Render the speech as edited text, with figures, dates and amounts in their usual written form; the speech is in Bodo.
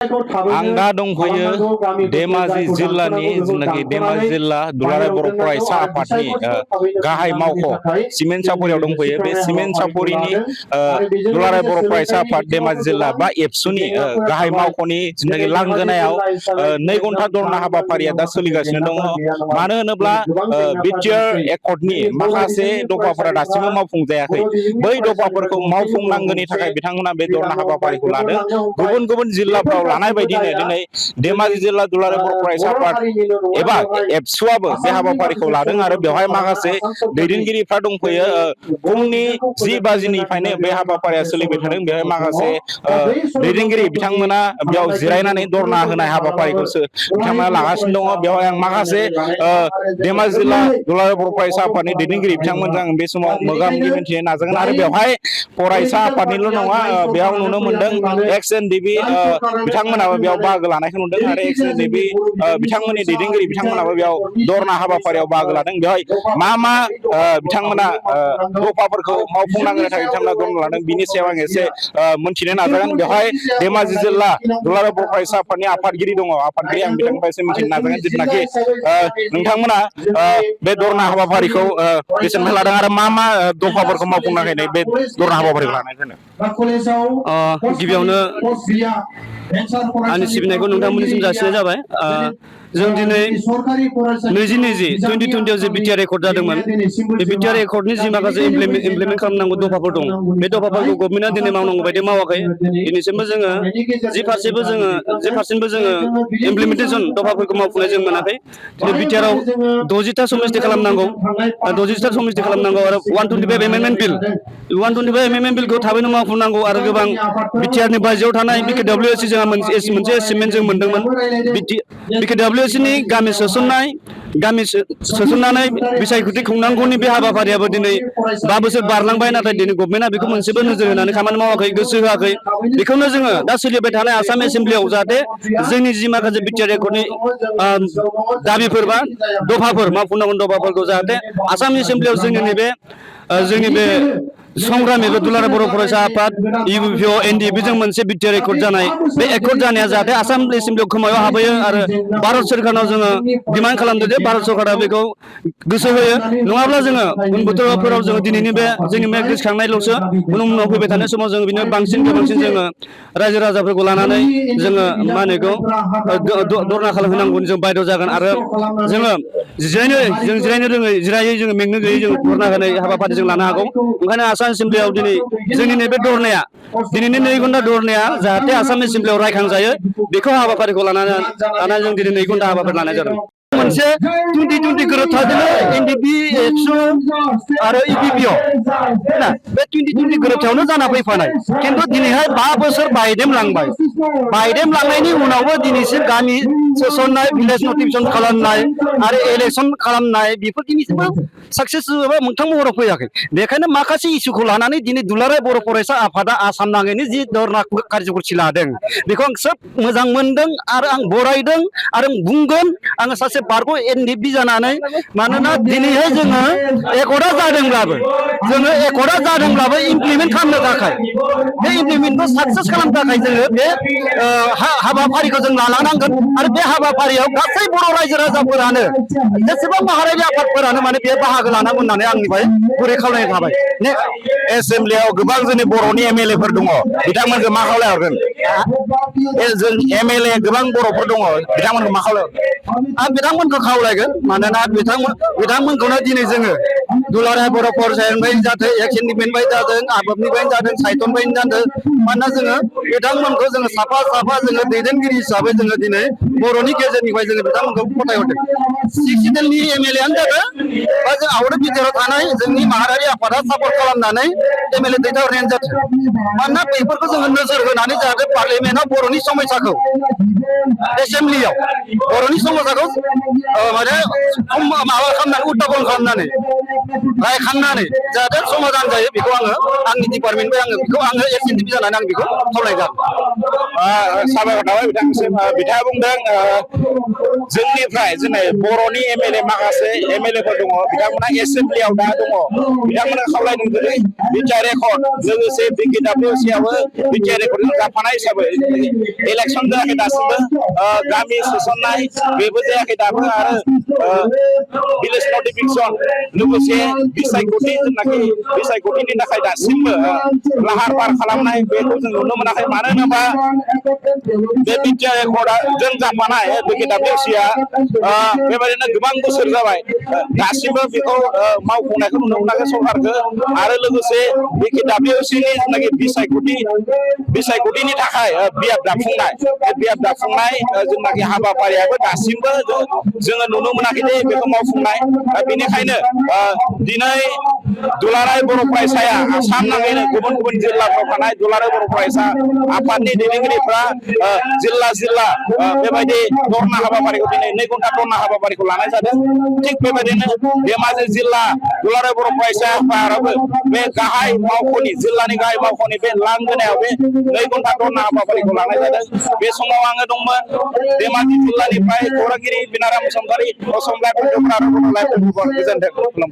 आं दा दंफैयो धेमाजि जिल्लानि जेनाखि धेमाजि जिल्ला दुलाराय बर' फरायसा आफादनि गाहाय मावख' सिमेन्ट सापरियाव दंफैयो। बे सिमेन्ट सापरिनि दुलाराय बर' फरायसा आफाद धेमाजि जिल्ला बा एबसुनि गाहाय मावख'नि जेनाखि लांगोनायाव 2 घन्टा धरना हाबाफारिया दा सोलिगासिनो दङ। मानो होनोब्ला बिटिआर एकर्डनि माखासे दफाफोरा दासिमबो मावफुंजायाखै। बै दफाफोरखौ मावफुंनांगौनि थाखाय बिथांमोना बे धरना हाबाफारिखौ लादों। गुबुन गुबुन जिल्लाफ्राव लानाय बायदिनो दिनै धेमाजि जिल्ला दुलाराय बर' फरायसा आफाद एबा एबसुआबो बे हाबाफारिखौ लादों आरो बेवहाय माखासे दैदेनगिरिफ्रा दंफैयो। फुंनि 10 बाजिनिफ्रायनो बे हाबाफारिया सोलिबाय थादों। बेवहाय माखासे दैदेनगिरि बिथांमोना बेयाव जिरायनानै धरना होनाय हाबाफारिखौसो बिथांमोना लागासिनो दङ। बेवहाय आं माखासे धेमाजि जिल्ला दुलाराय बर' फरायसा आफादनि दैदेनगिरि बिथांमोनजों आं बे समाव मोगा-मोगि मिथिनो नाजागोन आरो बेवहाय फरायसा आफादनिल' नङा, बेयाव नुनो मोनदों एक्स एनडिबि बिथांमोनाबो बेयाव बाहागो लानायखौ नुदों आरो एक्स एनडिबि बिथांमोननि दैदेनगिरि बिथांमोनाबो बेयाव धरना हाबाफारियाव बाहागो लादों। बेवहाय मा बिथांमोना दफाफोरखौ मावफुंनांगौनि थाखाय बिथांमोना धरना लादों बिनि सायाव आं एसे मोनथिनो नाजागोन। बेवहाय धेमाजि जिल्ला दुलाराय बर' फरायसा आफादनि आफादगिरि दङ। आफादगिरि आं बिथांनिफ्राय एसे मिथिनो नाजागोन जिथुनाखि नोंथांमोना बे धरना हाबाफारिखौ बेसेबां लादों आरो मा दफाफोरखौ मावफुंनांगौ बे धरना हाबाफारिखौ लानाय जादों। गिबियावनो आंनि सिबिनायखौ नोंथांमोननिसिम जासिनाय जाबाय। जों दिनै 2020 जे बिटिआर एकर्ड जादोंमोन, बे बिटिआर एकर्डनि जि माखासे इमप्लिमेन्ट खालामनांगौ दफाफोर दं, बे दफाफोरखौ गभर्नमेन्टआ दिनै मावनांगौ बायदि मावाखै। दिनैसिमबो जोङो जि पारसेन्टबो जोङो इमप्लिमेन्टेसन दफाफोरखौ मावफुंनाय जों मोनाखै। दिनै बिटिआरआव 60टा समिति खालामनांगौ, 60टा समिति खालामनांगौ आरो 125 एमेन्डमेन्ट बिल, 125 एमेन्डमेन्ट बिलखौ थाबैनो मावफुंनांगौ आरो गोबां बिटिआरनि बायजोआव थानाय बिकेडब्लिउएसि जोंहा मोनसे एसिमेन्ट जों मोनदोंमोन। बिकेडब्लिउएसिनि गामि सोसननानै बिसायख'थि खुंनांगौनि बे हाबाफारियाबो दिनै 5 बोसोर बारलांबाय, नाथाय दिनै गभर्नमेन्टआ बेखौ मोनसेबो नोजोर होनानै खामानि मावाखै, गोसो होआखै। बेखौनो जोङो दा सोलिबाय थानाय आसाम एसेम्ब्लियाव जाहाथे जोंनि जि माखासे बिटिआर एकर्डनि दाबिफोर बा दफाफोर मावफुंनांगौ दफाफोरखौ जाहाथे आसाम एसेम्ब्लियाव जोंनि बे संग्रामि बे दुलाराय बर' फरायसा आफाद इउपिपिअ एनडिएफबि मोनसे बिटिआर एकर्ड जानाय, बे एकर्ड जानाया जाहाथे आसाम एसेम्ब्लियाव खोमायाव हाबहैयो आरो भारत सोरखारनाव जोङो डिमान्ड खालामदों जे भारत सोरखारा बेखौ गोसो होयो। नङाब्ला जोङो उन बोथोरफोराव जोङो दिनैनि बे जोंनि बे गोसोखांनायल'सो, उनाव फैबाय थानाय समाव जोङो बिनो बांसिन जोङो रायजो राजाफोरखौ लानानै जोङो मा होनो बेखौ धरना खालामहोनांगौनि जों बायद' जागोन आरो जोङो जिरायनो रोङै, जिरायै जोङो मेंनो गैयै जों धरना होनाय हाबाफारि जों लानो हागौ। ओंखायनो आसाम एसेम्ब्लियाव दिनै जोंनि नैबे धरनाया, दिनैनि 2 घन्टा धरनाया जाहाथे आसाम एसेम्ब्लियाव रायखांजायो, बेखौ हाबाफारिखौ लानानै जों दिनै 2 घन्टा हाबाफारि लानाय जादों। मोनसे 2020 गोरोबथाजोंनो एनडिएफबि, एबसु आरो इउपिपिअ बे 2020 गोरोबथायावनो जाना फैफानाय, खिन्थु दिनैहाय 5 बोसोर बायदेमलांनायनि उनावबो दिनैसिम गामि सोसननाय, भिलेज नटिफिकेसन खालामनाय आरो इलेक्सन खालामनाय बेफोर दिनैसिमबो साक्सेस एबा मोगथां महराव फैयाखै। बेखायनो माखासे इस्युखौ लानानै दिनै दुलाराय बर' फरायसा आफादा आसाम नाङैनो जि धरना कार्जकर्सि लादों, बेखौ आं जोबोद मोजां मोनदों आरो आं बरायदों आरो बुंगोन आङो सासे बारग' एनडिएफबि जानानै। मानोना दिनैहाय जोङो एकर्डआ जादोंब्लाबो इमप्लिमेन्ट खालामनो थाखाय, बे इमप्लिमेन्टखौ साक्सेस खालामनो थाखाय जोङो बे हाबाफारिखौ जों लालांनांगोन आरो बे हाबाफारियाव गासै बर' रायजो राजाफोरानो, जेसेबां माहारियारि आफादफोरानो माने बे बाहागो लानांगौ होननानै आंनिफ्राय गुरै खावलायनाय थाबाय। एसेम्ब्लियाव गोबां जोंनि बर'नि एमएलएफोर दङ, बिथांमोनखौ मा खावलायहरगोन? जों एमएलए गोबां बर'फोर दङ, बिथांमोनखौ मा खावलायहरगोन? आं बिथांमोनखौ खावलायगोन, मानोना बिथांमोनखौनो दिनै जोङो दुलाराय बर' फरायसानिफ्राय जाथों, एक्सनिफ्राय जाथों, आबोबनिफ्राय जाथों, साहित्यनिफ्राय जाथों, मानोना जोङो बिथांमोनखौ जोङो साफा जोङो दैदेनगिरि हिसाबै जोङो दिनै बर'नि गेजेरनिफ्राय जोङो बिथांमोनखौ फथायहरदों। 6 सिटेलनि एमएलएआनो जादों बा जों आउट अफ बिटिआरआव थानाय जोंनि माहारियारि आफादा सापर्ट खालामनानै एमएलए दैथायहरनायानो जाथों। मानोना बेफोरखौ जोङो नोजोर होनानै जाहाथे पार्लियामेन्टआव बर'नि समयसाखौ, एसेम्ब्लियाव बर'नि समयसाखौ माने माबा खालामनानै उत्थापन खालामनानै रायखांनानै जाहाथे समाधान जायो बेखौ आंनि डिपार्टमेन्टनिफ्राय बेखौ एसएनडिपि जानानै आं बेखौ खावलायगोन। साबायखर थाबाय बिथांनिसिम बिथाङा बुंदों जोंनिफ्राय जोंनि बर'नि एमएलए माखासे एमएलएफोर दङ बिथांमोना एसेम्ब्लियाव दा दङ बिथांमोना खावलायदों जेरै बिटिआर रेकर्ड लोगोसे बिकेडब्लिउसिआबो बिटिआर रेकर्डजों जाफानाय हिसाबै इलेक्सन जायाखै दासिमबो गामि सोसननाय बेबो जायाखै दाबो आरो भिलेज नटिफिकेसन लोगोसे बिसायख'थि जेनाखि बिसायख'थिनि थाखाय दासिमबो लाहार फाहार खालामनाय बेखौ जों नुनो मोनाखै मानो होनोबा बे बिटिआर रेकर्डआ जों जाफानाय बिकेडब्लिउसिआ बेबायदिनो गोबां बोसोर जाबाय दासिमबो बेखौ मावफुंनायखौ नुनो मोनाखै सरकारखौ आरो लोगोसे बिकेडब्लिउसिनि जेनाखि बिसायख'थिनि थाखाय बियाब दाफुंनाय बे बियाब दाफुंनाय जेनाखि हाबाफारियाबो दासिमबो जोङो नुनो मोनाखै दे बेखौ मावफुंनाय बेनिखायनो दिनै दुलाराय बर' फरायसाया आसाम नाङैनो गुबुन गुबुन जिल्लाफ्राव थानाय दुलाराय बर' फरायसा आफादनि दैदेनगिरिफ्रा जिल्ला जिल्ला बेबायदि धरना हाबाफारिखौ दिनै 2 घन्टा धरना हाबाफारिखौ लानाय जादों थिग बेबायदिनो धेमाजि जिल्ला दुलाराय बर' फरायसा आफादाबो बे गाहाय मावख'नि जिल्लानि गाहाय मावख'नि बे लांगोनायाव बे 2 घन्टा धरना हाबाफारिखौ लानाय जादों बे समाव आङो दंमोन धेमाजि जिल्लानिफ्राय खौरांगिरि बिनाराम बसुमतारी असम लाइभ गोजोन्थों खुलुमबाय।